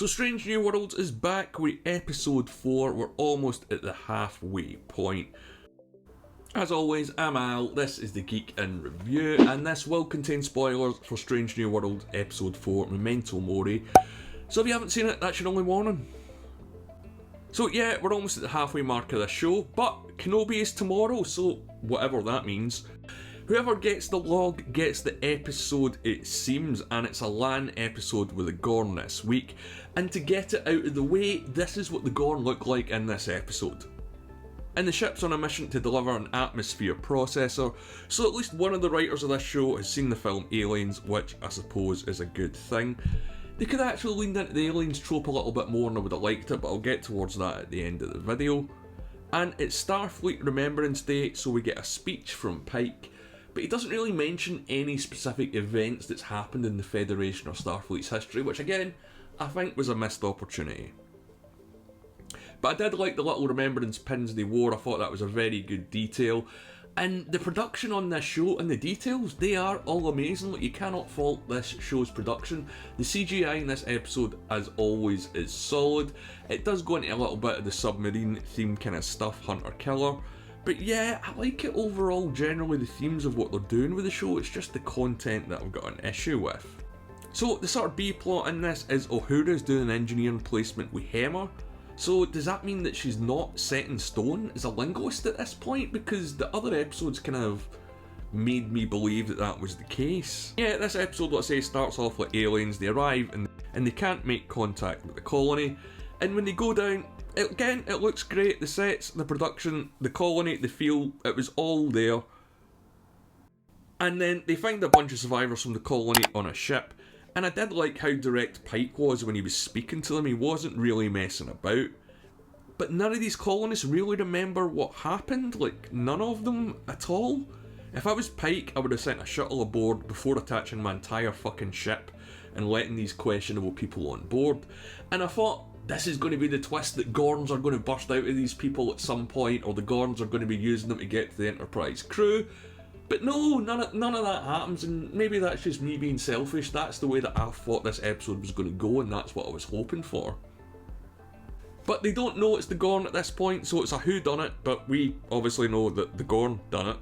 So Strange New Worlds is back with episode 4. We're almost at the halfway point. As always, I'm Al, this is the Geek in Review, and this will contain spoilers for Strange New Worlds episode 4, Memento Mori. So if you haven't seen it, that's your only warning. So yeah, we're almost at the halfway mark of this show, but Kenobi is tomorrow, so whatever that means. Whoever gets the log gets the episode, it seems, and it's a LAN episode with the Gorn this week. And to get it out of the way, this is what the Gorn look like in this episode. And the ship's on a mission to deliver an atmosphere processor, so at least one of the writers of this show has seen the film Aliens, which I suppose is a good thing. They could have actually leaned into the Aliens trope a little bit more and I would have liked it, but I'll get towards that at the end of the video. And it's Starfleet Remembrance Day, so we get a speech from Pike, but he doesn't really mention any specific events that's happened in the Federation or Starfleet's history, which again, I think was a missed opportunity. But I did like the little remembrance pins they wore. I thought that was a very good detail. And the production on this show and the details, they are all amazing. Like, you cannot fault this show's production. The CGI in this episode, as always, is solid. It does go into a little bit of the submarine theme kind of stuff, hunter-killer. But yeah, I like it overall, generally the themes of what they're doing with the show. It's just the content that I've got an issue with. So the sort of B-plot in this is Uhura's doing an engineering placement with Hammer. So does that mean that she's not set in stone as a linguist at this point? Because the other episodes kind of made me believe that that was the case. Yeah, this episode, let's say, starts off with aliens. They arrive and they can't make contact with the colony. And when they go down, it looks great. The sets, the production, the colony, the feel, it was all there. And then they find a bunch of survivors from the colony on a ship. And I did like how direct Pike was when he was speaking to them. He wasn't really messing about. But none of these colonists really remember what happened. Like, none of them at all. If I was Pike, I would have sent a shuttle aboard before attaching my entire fucking ship and letting these questionable people on board. And I thought, this is going to be the twist that Gorns are going to burst out of these people at some point, or the Gorns are going to be using them to get to the Enterprise crew. But no, none of that happens, and maybe that's just me being selfish. That's the way that I thought this episode was going to go, and that's what I was hoping for. But they don't know it's the Gorn at this point, so it's a whodunit, but we obviously know that the Gorn done it.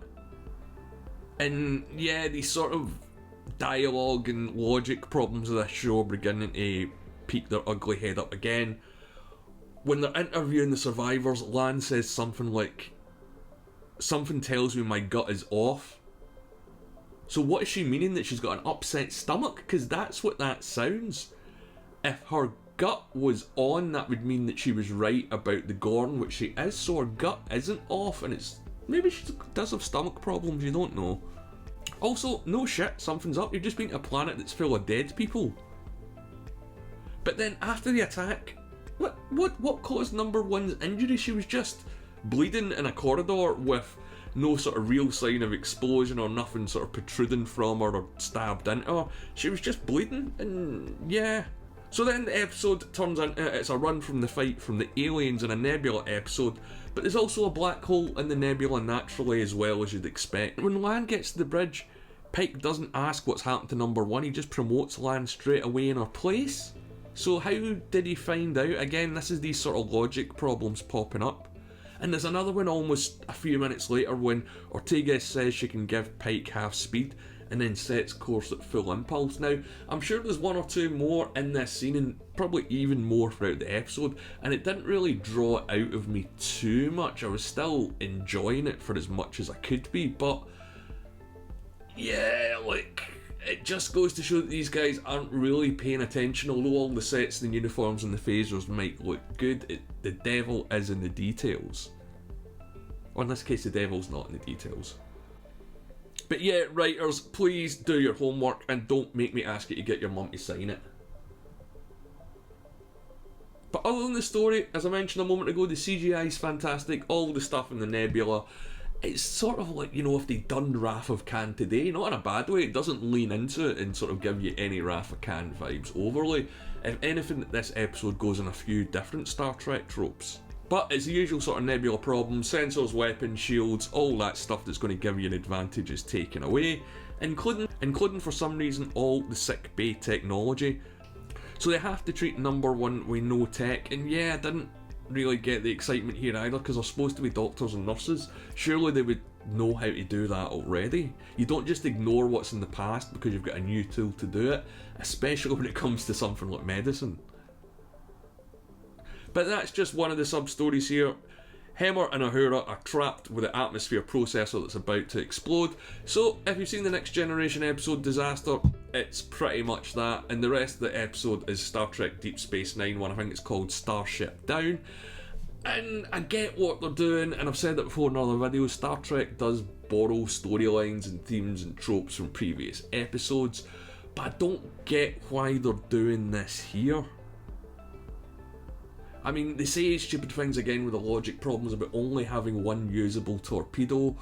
And yeah, these sort of dialogue and logic problems of this show are beginning to peek their ugly head up again. When they're interviewing the survivors, Lan says something like, "Something tells me my gut is off." So what is she meaning? That she's got an upset stomach? Because that's what that sounds. If her gut was on, that would mean that she was right about the Gorn, which she is, so her gut isn't off, and it's... maybe she does have stomach problems, you don't know. Also, no shit, something's up. You've just been to a planet that's full of dead people. But then after the attack, what caused number one's injury? She was just bleeding in a corridor with no sort of real sign of explosion or nothing sort of protruding from her or stabbed into her. She was just bleeding, and yeah. So then the episode turns into it's a run from the fight from the aliens in a Nebula episode, but there's also a black hole in the Nebula naturally as well, as you'd expect. When Lan gets to the bridge, Pike doesn't ask what's happened to number one, he just promotes Lan straight away in her place. So how did he find out? Again, this is these sort of logic problems popping up. And there's another one almost a few minutes later when Ortega says she can give Pike half speed and then sets course at full impulse. Now, I'm sure there's one or two more in this scene and probably even more throughout the episode, and it didn't really draw it out of me too much. I was still enjoying it for as much as I could be, but yeah, like, it just goes to show that these guys aren't really paying attention. Although all the sets and the uniforms and the phasers might look good, the devil is in the details. Or in this case, the devil's not in the details. But yeah, writers, please do your homework and don't make me ask you to get your mum to sign it. But other than the story, as I mentioned a moment ago, the CGI is fantastic. All the stuff in the Nebula, it's sort of like, you know, if they'd done Wrath of Khan today, not in a bad way, it doesn't lean into it and sort of give you any Wrath of Khan vibes overly. If anything, this episode goes in a few different Star Trek tropes. But it's the usual sort of Nebula problem, sensors, weapons, shields, all that stuff that's going to give you an advantage is taken away, including for some reason all the sick bay technology. So they have to treat number one with no tech, and yeah, I didn't really get the excitement here either, because they're supposed to be doctors and nurses. Surely they would know how to do that already. You don't just ignore what's in the past because you've got a new tool to do it, especially when it comes to something like medicine. But that's just one of the sub-stories here. Hemmer and Uhura are trapped with the atmosphere processor that's about to explode. So if you've seen the Next Generation episode Disaster, it's pretty much that, and the rest of the episode is Star Trek Deep Space Nine one. I think it's called Starship Down. And I get what they're doing, and I've said it before in other videos, Star Trek does borrow storylines and themes and tropes from previous episodes, but I don't get why they're doing this here. I mean, they say stupid things again with the logic problems about only having one usable torpedo,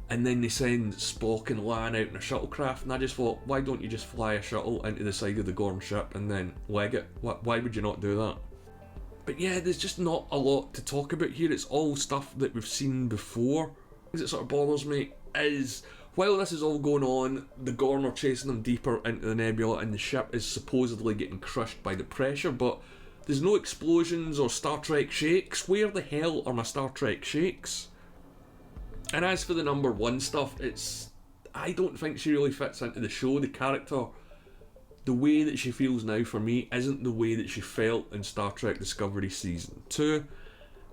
and then they send Spock and Lan out in a shuttlecraft, and I just thought, why don't you just fly a shuttle into the side of the Gorn ship and then leg it? Why would you not do that? But yeah, there's just not a lot to talk about here. It's all stuff that we've seen before. What sort of bothers me is, while this is all going on, the Gorn are chasing them deeper into the nebula, and the ship is supposedly getting crushed by the pressure, but there's no explosions or Star Trek shakes. Where the hell are my Star Trek shakes? And as for the number one stuff, I don't think she really fits into the show. The character, the way that she feels now for me isn't the way that she felt in Star Trek Discovery Season 2.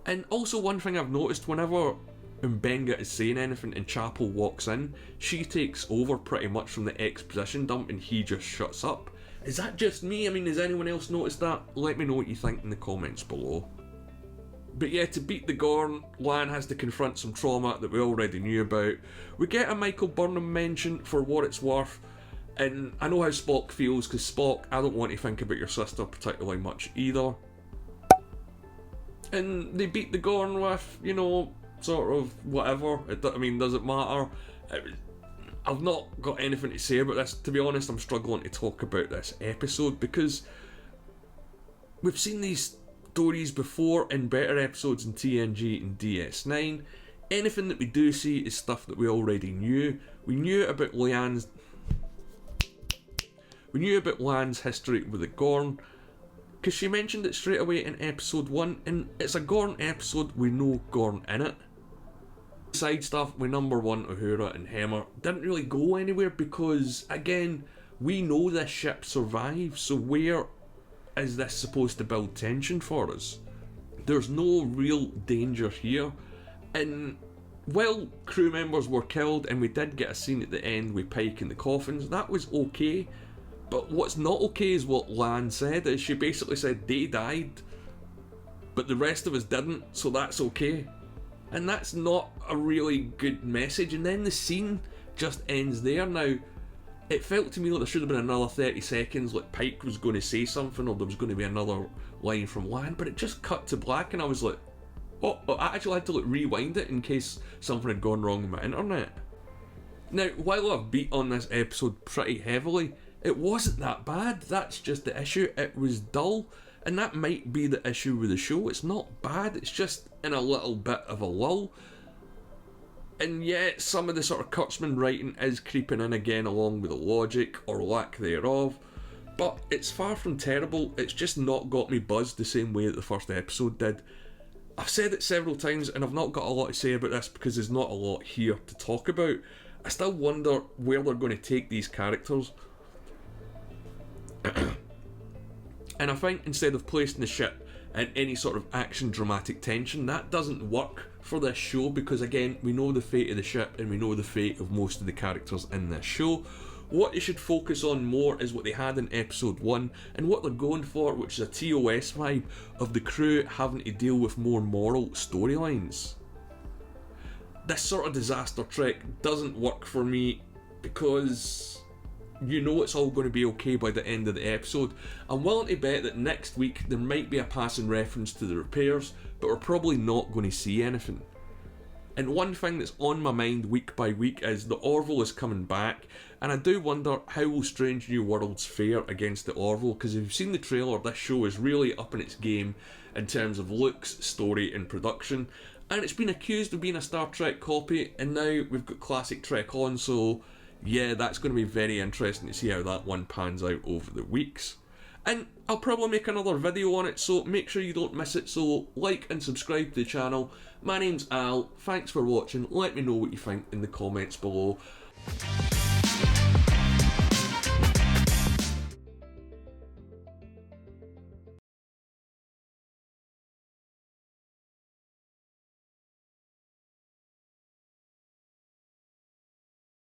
And also one thing I've noticed, whenever Mbenga is saying anything and Chapel walks in, she takes over pretty much from the exposition dump and he just shuts up. Is that just me? I mean, has anyone else noticed that? Let me know what you think in the comments below. But yeah, to beat the Gorn, Lan has to confront some trauma that we already knew about. We get a Michael Burnham mention for what it's worth, and I know how Spock feels, because Spock, I don't want to think about your sister particularly much either. And they beat the Gorn with, you know, sort of whatever. I mean, does it matter? I've not got anything to say about this. To be honest, I'm struggling to talk about this episode because we've seen these stories before in better episodes in TNG and DS9. Anything that we do see is stuff that we already knew. We knew about Lan's history with the Gorn, because she mentioned it straight away in episode 1, and it's a Gorn episode with no Gorn in it. Side stuff with number one, Uhura and Hemmer, didn't really go anywhere because, again, we know this ship survives, so where is this supposed to build tension for us? There's no real danger here, and while crew members were killed and we did get a scene at the end with Pike in the coffins, that was okay, but what's not okay is what Lan said, is she basically said they died, but the rest of us didn't, so that's okay. And that's not a really good message, and then the scene just ends there. Now, it felt to me like there should have been another 30 seconds, like Pike was going to say something or there was going to be another line from Lan, but it just cut to black and I was like, oh, I actually had to like rewind it in case something had gone wrong with my internet. Now, while I've beat on this episode pretty heavily, it wasn't that bad. That's just the issue. It was dull, and that might be the issue with the show. It's not bad, it's just in a little bit of a lull. And yet, some of the sort of Kurtzman writing is creeping in again along with the logic, or lack thereof. But it's far from terrible, it's just not got me buzzed the same way that the first episode did. I've said it several times, and I've not got a lot to say about this because there's not a lot here to talk about. I still wonder where they're going to take these characters. And I think instead of placing the ship in any sort of action dramatic tension, that doesn't work for this show because, again, we know the fate of the ship and we know the fate of most of the characters in this show. What they should focus on more is what they had in episode 1 and what they're going for, which is a TOS vibe of the crew having to deal with more moral storylines. This sort of disaster trek doesn't work for me because you know it's all going to be okay by the end of the episode. I'm willing to bet that next week there might be a passing reference to the repairs, but we're probably not going to see anything. And one thing that's on my mind week by week is the Orville is coming back, and I do wonder how will Strange New Worlds fare against the Orville, because if you've seen the trailer, this show is really up in its game in terms of looks, story and production, and it's been accused of being a Star Trek copy, and now we've got classic Trek on, so yeah, that's going to be very interesting to see how that one pans out over the weeks. and I'll probably make another video on it, so make sure you don't miss it. So like and subscribe to the channel. My name's Al, thanks for watching, let me know what you think in the comments below.